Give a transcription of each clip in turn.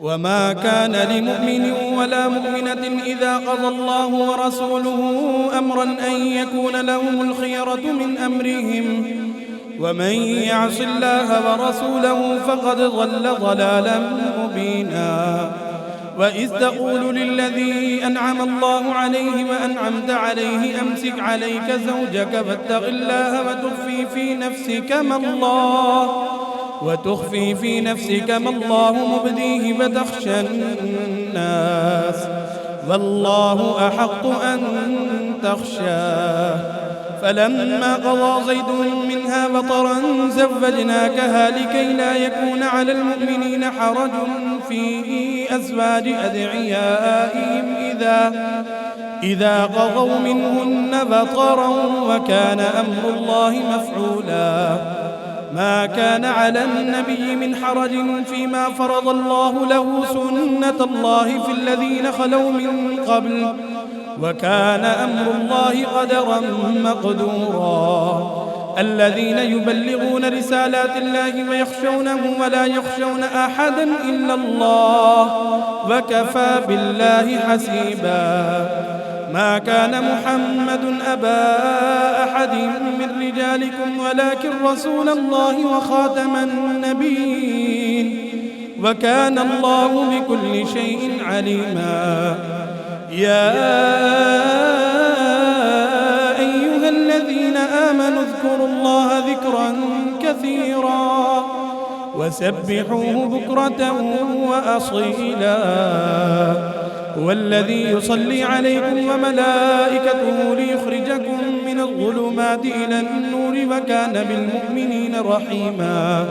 وما كان لمؤمن ولا مؤمنة إذا قضى الله ورسوله أمرا أن يكون لهم الخيرة من أمرهم ومن يعص الله ورسوله فقد ضل ضلالا مبينا وإذ تقول للذي أنعم الله عليه وأنعمت عليه أمسك عليك زوجك فاتق الله وتخفي في نفسك ما الله مبديه فتخشى الناس والله أحق أن تخشاه فلما قضى زيد منها وطرا زوجناكها لكي لا يكون على المؤمنين حرج في أزواج أدعيائهم إذا قضوا منهن وطرا وكان أمر الله مفعولا ما كان على النبي من حرج فيما فرض الله له سنة الله في الذين خلوا من قبل وكان أمر الله قدرا مقدورا الذين يبلغون رسالات الله ويخشونه ولا يخشون أحدا إلا الله وكفى بالله حسيبا ما كان محمد أبا أحد من رجالكم ولكن رسول الله وخاتم النبيين وكان الله بكل شيء عليما يا أيها الذين آمنوا اذكروا الله ذكرا كثيرا وسبحوه بكرة وأصيلا هو الذي يصلي عليكم وملائكته ليخرجكم من الظلمات إلى النور وكان بالمؤمنين رحيما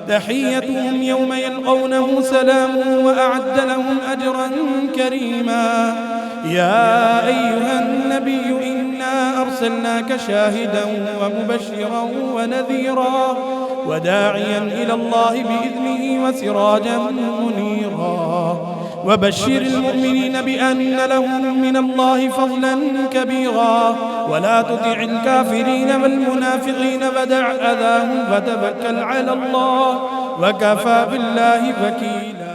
تحيتهم يوم يلقونه سلام وأعد لهم أجرا كريما يا أيها النبي إنا أرسلناك شاهدا ومبشرا ونذيرا وداعيا إلى الله بإذنه وسراجا منيرا وبشر المؤمنين بأن لهم من الله فضلا كبيرا ولا تطع الكافرين والمنافقين ودع أذاهم وتوكل على الله وكفى بالله وكيلا.